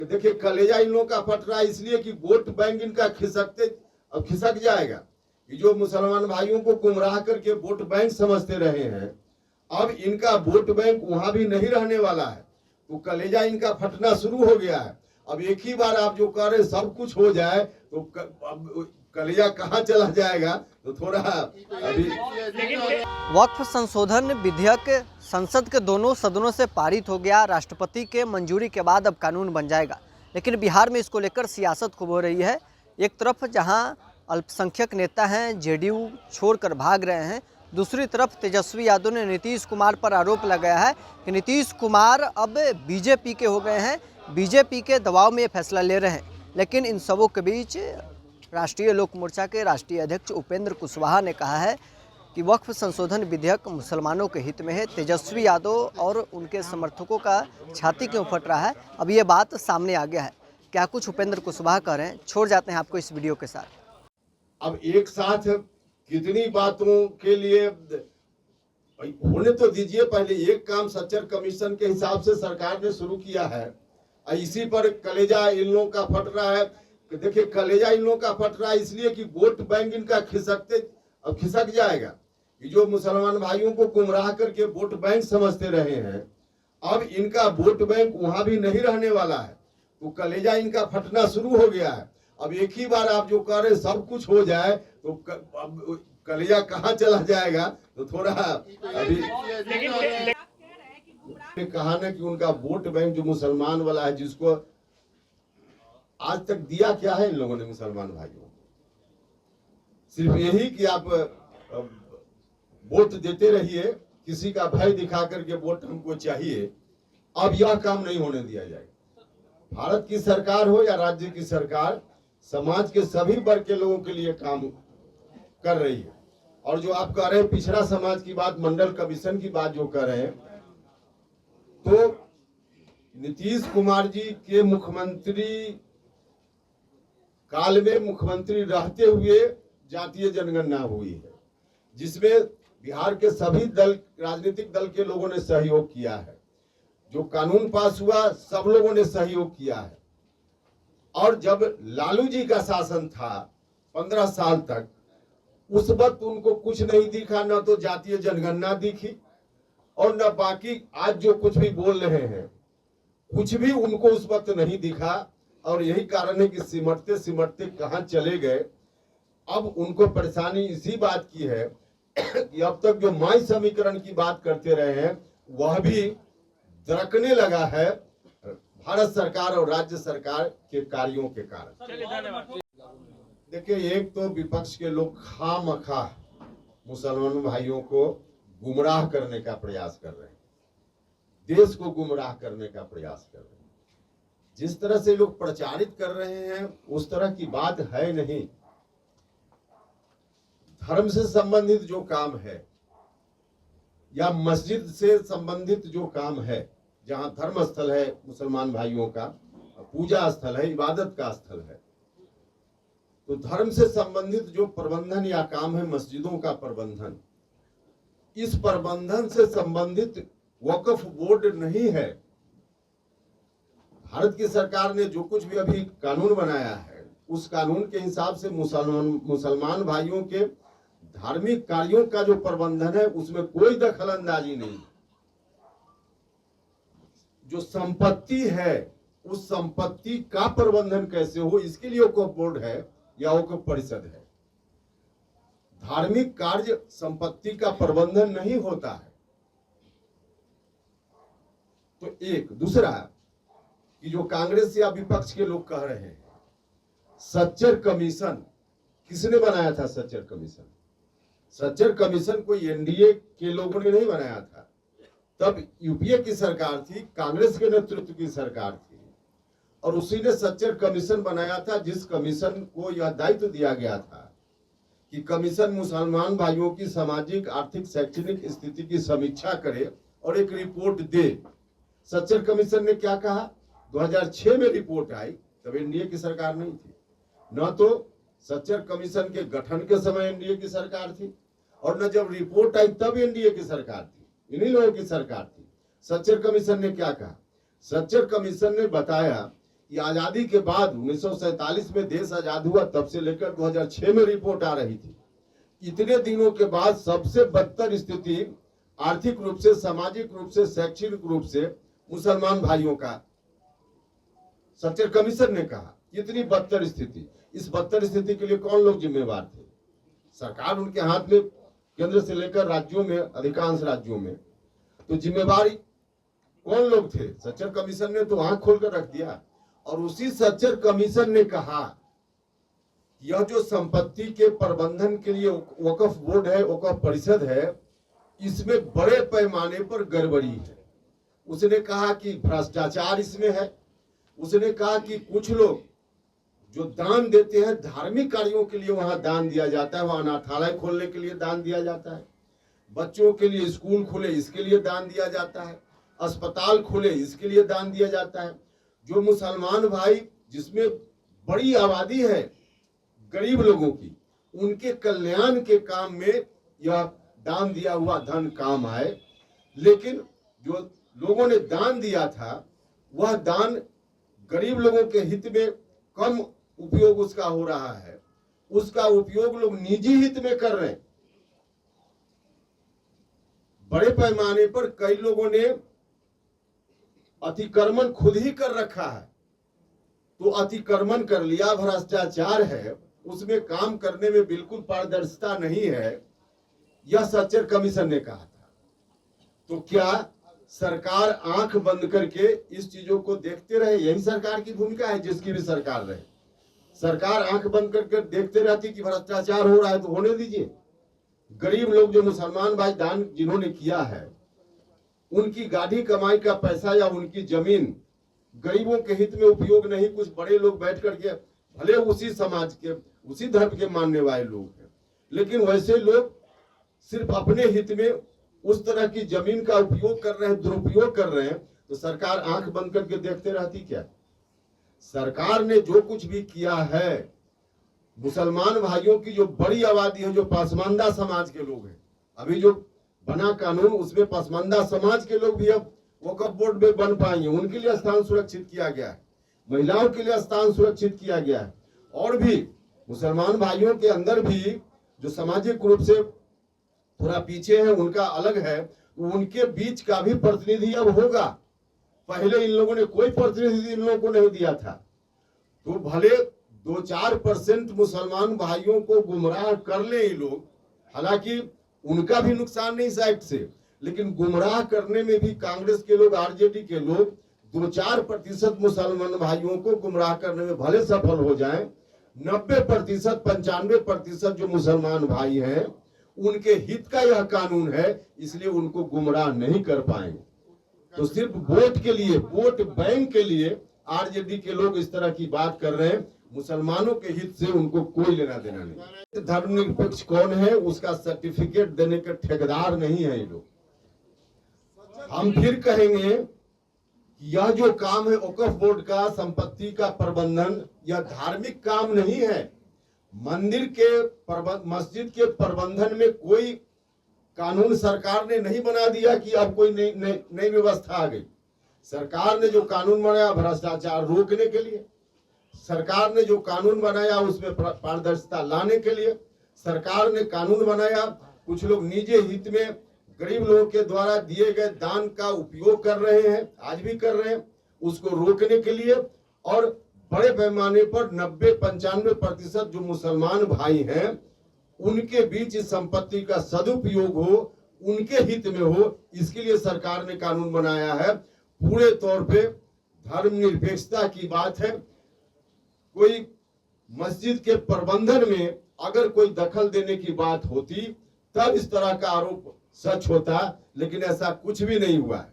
देखिए कलेजा इन लोगों का फट रहा है इसलिए कि वोट बैंक इनका खिसक जाएगा। कि जो मुसलमान भाइयों को गुमराह करके वोट बैंक समझते रहे हैं, अब इनका वोट बैंक वहां भी नहीं रहने वाला है, तो कलेजा इनका फटना शुरू हो गया है। अब एक ही बार आप जो कह रहे सब कुछ हो जाए तो कलेजा कहाँ चला जाएगा, तो थोड़ा अभी। वक्फ संशोधन विधेयक संसद के दोनों सदनों से पारित हो गया। राष्ट्रपति के मंजूरी के बाद अब कानून बन जाएगा, लेकिन बिहार में इसको लेकर सियासत खूब हो रही है। एक तरफ जहां अल्पसंख्यक नेता हैं जेडीयू छोड़कर भाग रहे हैं, दूसरी तरफ तेजस्वी यादव ने नीतीश कुमार पर आरोप लगाया है कि नीतीश कुमार अब बीजेपी के हो गए हैं, बीजेपी के दबाव में ये फैसला ले रहे हैं। लेकिन इन सबों के बीच राष्ट्रीय लोक मोर्चा के राष्ट्रीय अध्यक्ष उपेंद्र कुशवाहा ने कहा है कि वक्फ संशोधन विधेयक मुसलमानों के हित में है। तेजस्वी यादव और उनके समर्थकों का छाती क्यों फट रहा है, अब ये बात सामने आ गया है। क्या कुछ उपेंद्र कुशवाहा कह रहे हैं, छोड़ जाते हैं आपको इस वीडियो के साथ। अब एक साथ कितनी बातों के लिए होने तो दीजिए। पहले एक काम सच्चर कमीशन के हिसाब से सरकार ने शुरू किया है, इसी पर कलेजा इन लोगों का फट रहा है। देखिए कलेजा इन लोगों का फट रहा है इसलिए कि वोट बैंक इनका खिसक जाएगा। कि जो मुसलमान भाइयों को गुमराह करके वोट बैंक समझते रहे हैं, अब इनका वोट बैंक वहां भी नहीं रहने वाला है, तो कलेजा इनका फटना शुरू हो गया है। अब एक ही बार आप जो कह रहे सब कुछ हो जाए तो कलेजा कहाँ चला जाएगा, तो थोड़ा अभी कहा ना कि उनका वोट बैंक जो मुसलमान वाला है, जिसको आज तक दिया क्या है इन लोगों ने मुसलमान भाइयों, सिर्फ यही कि आप वोट देते रहिए, किसी का भय दिखा करके वोट हमको चाहिए। अब यह काम नहीं होने दिया जाएगा। भारत की सरकार हो या राज्य की सरकार, समाज के सभी वर्ग के लोगों के लिए काम कर रही है। और जो आप कह रहे हैं पिछड़ा समाज की बात, मंडल कमीशन की बात जो कर रहे हैं, तो नीतीश कुमार जी के मुख्यमंत्री काल में मुख्यमंत्री रहते हुए जातीय जनगणना हुई है, जिसमें बिहार के सभी राजनीतिक दल के लोगों ने सहयोग किया है। जो कानून पास हुआ सब लोगों ने सहयोग किया है। और जब लालू जी का शासन था 15 साल तक, उस वक्त उनको कुछ नहीं दिखा, न तो जातीय जनगणना दिखी और न बाकी आज जो कुछ भी बोल रहे हैं, कुछ भी उनको उस वक्त नहीं दिखा। और यही कारण है कि सिमटते सिमटते कहां चले गए। अब उनको परेशानी इसी बात की है कि अब तक जो माई समीकरण की बात करते रहे हैं, वह भी दरकने लगा है भारत सरकार और राज्य सरकार के कार्यों के कारण। देखिए, एक तो विपक्ष के लोग खामखा मुसलमान भाइयों को गुमराह करने का प्रयास कर रहे हैं, देश को गुमराह करने का प्रयास कर रहे हैं। जिस तरह से लोग प्रचारित कर रहे हैं उस तरह की बात है नहीं। धर्म से संबंधित जो काम है या मस्जिद से संबंधित जो काम है, जहां धर्म स्थल है मुसलमान भाइयों का, पूजा स्थल है, इबादत का स्थल है, तो धर्म से संबंधित जो प्रबंधन या काम है मस्जिदों का प्रबंधन, इस प्रबंधन से संबंधित वक्फ बोर्ड नहीं है। भारत की सरकार ने जो कुछ भी अभी कानून बनाया है, उस कानून के हिसाब से मुसलमान भाइयों के धार्मिक कार्यों का जो प्रबंधन है उसमें कोई दखल अंदाजी नहीं। जो संपत्ति है उस संपत्ति का प्रबंधन कैसे हो, इसके लिए वक्फ बोर्ड है या वक्फ परिषद है। धार्मिक कार्य संपत्ति का प्रबंधन नहीं होता है। तो एक दूसरा कि जो कांग्रेस या विपक्ष के लोग कह रहे हैं सच्चर कमीशन, किसने बनाया था सच्चर कमीशन? सच्चर कमीशन कोई एनडीए के लोगों ने नहीं बनाया था। तब यूपीए की सरकार थी, कांग्रेस के नेतृत्व की सरकार थी, और उसी ने सच्चर कमीशन बनाया था, जिस कमीशन को यह दायित्व दिया गया था कि कमीशन मुसलमान भाइयों की सामाजिक, आर्थिक, शैक्षणिक स्थिति की समीक्षा करे और एक रिपोर्ट दे। सच्चर कमीशन ने क्या कहा? 2006 में रिपोर्ट आई, तब एनडीए की सरकार नहीं थी। न तो सच्चर कमीशन के गठन के समय एनडीए की सरकार थी, और न जब रिपोर्ट आई तब एनडीए की सरकार थी, इन्हीं लोगों की सरकार थी। सच्चर कमीशन ने क्या कहा? सच्चर कमीशन ने बताया कि आजादी के बाद 1947 में देश आजाद हुआ, तब से लेकर 2006 में रिपोर्ट आ रही थी। इतने दिनों के बाद सबसे बदतर स्थिति आर्थिक रूप से, सामाजिक रूप से, शैक्षणिक रूप से मुसलमान भाइयों का सच्चर कमीशन ने कहा। इतनी बदतर स्थिति, इस बदतर स्थिति के लिए कौन लोग जिम्मेवार थे? सरकार उनके हाथ में, केंद्र से लेकर राज्यों में, अधिकांश राज्यों में। तो जिम्मेवारी कौन लोग थे? सच्चर कमीशन ने तो आंख खोलकर रख दिया। और उसी सच्चर कमीशन ने कहा यह जो संपत्ति के प्रबंधन के लिए वक्फ बोर्ड है, वक्फ परिषद है, इसमें बड़े पैमाने पर गड़बड़ी है। उसने कहा कि भ्रष्टाचार इसमें है। उसने कहा कि कुछ लोग जो दान देते हैं धार्मिक कार्यों के लिए, वहां दान दिया जाता है, वहां अनाथालय खोलने के लिए दान दिया जाता है, बच्चों के लिए स्कूल खुले इसके लिए दान दिया जाता है, अस्पताल खुले इसके लिए दान दिया जाता है। जो मुसलमान भाई, जिसमें बड़ी आबादी है गरीब लोगों की, उनके कल्याण के काम में यह दान दिया हुआ धन काम आए। लेकिन जो लोगों ने दान दिया था, वह दान गरीब लोगों के हित में कम उपयोग उसका हो रहा है, उसका उपयोग लोग निजी हित में कर रहे हैं। बड़े पैमाने पर कई लोगों ने अतिक्रमण खुद ही कर रखा है। तो अतिक्रमण कर लिया, भ्रष्टाचार है, उसमें काम करने में बिल्कुल पारदर्शिता नहीं है, यह सच्चर कमीशन ने कहा था। तो क्या सरकार आंख बंद करके इस चीजों को देखते रहे? यही सरकार की भूमिका है, जिसकी भी सरकार रहे। सरकार आंख बंद करके देखते रहती कि भ्रष्टाचार हो रहा है तो होने दीजिए। गरीब लोग, जो मुसलमान भाई दान जिन्होंने किया है, उनकी गाढ़ी कमाई का पैसा या उनकी जमीन गरीबों के हित में उपयोग नहीं, कुछ बड़े लोग बैठ करके, भले उसी समाज के, उसी धर्म के मानने वाले लोग हैं, लेकिन वैसे लोग सिर्फ अपने हित में उस तरह की जमीन का उपयोग कर रहे हैं, दुरुपयोग कर रहे हैं। तो सरकार आंख बंद करके देखते रहती क्या? सरकार ने जो कुछ भी किया है, मुसलमान भाइयों की जो बड़ी आबादी है, जो पसमानदा समाज के लोग हैं, अभी जो बना कानून उसमें पसमानदा समाज के लोग भी अब वक्फ बोर्ड में बन पाएंगे, उनके लिए स्थान सुरक्षित किया गया है, महिलाओं के लिए स्थान सुरक्षित किया गया है। और भी मुसलमान भाइयों के अंदर भी जो सामाजिक रूप से थोड़ा पीछे है, उनका अलग है, उनके बीच का भी प्रतिनिधि अब होगा। पहले इन लोगों ने कोई प्रतिनिधि इन लोगों को नहीं दिया था। तो भले 2-4% मुसलमान भाइयों को गुमराह कर ले ये लोग, हालांकि उनका भी नुकसान नहीं इस एक्ट से, लेकिन गुमराह करने में भी कांग्रेस के लोग, आरजेडी के लोग 2-4% मुसलमान भाइयों को गुमराह करने में भले सफल हो जाएं, 90%, 95% जो मुसलमान भाई हैं, उनके हित का यह कानून है, इसलिए उनको गुमराह नहीं कर पाएंगे। तो सिर्फ वोट के लिए, वोट बैंक के लिए आरजेडी के लोग इस तरह की बात कर रहे हैं। मुसलमानों के हित से उनको कोई लेना देना नहीं। धर्मनिरपेक्ष कौन है, उसका सर्टिफिकेट देने के ठेकेदार नहीं है ये लोग। हम फिर कहेंगे कि यह जो काम है वक्फ बोर्ड का, संपत्ति का प्रबंधन, यह धार्मिक काम नहीं है। मंदिर के, मस्जिद के प्रबंधन में कोई कानून सरकार ने नहीं बना दिया कि अब कोई नई व्यवस्था आ गई। सरकार ने जो कानून बनाया भ्रष्टाचार रोकने के लिए, सरकार ने जो कानून बनाया उसमें पारदर्शिता लाने के लिए, सरकार ने कानून बनाया कुछ लोग निजी हित में गरीब लोगों के द्वारा दिए गए दान का उपयोग कर रहे हैं, आज भी कर रहे हैं, उसको रोकने के लिए। और बड़े पैमाने पर 90-95% जो मुसलमान भाई हैं, उनके बीच इस संपत्ति का सदुपयोग हो, उनके हित में हो, इसके लिए सरकार ने कानून बनाया है। पूरे तौर पे धर्मनिरपेक्षता की बात है। कोई मस्जिद के प्रबंधन में अगर कोई दखल देने की बात होती तब इस तरह का आरोप सच होता, लेकिन ऐसा कुछ भी नहीं हुआ है।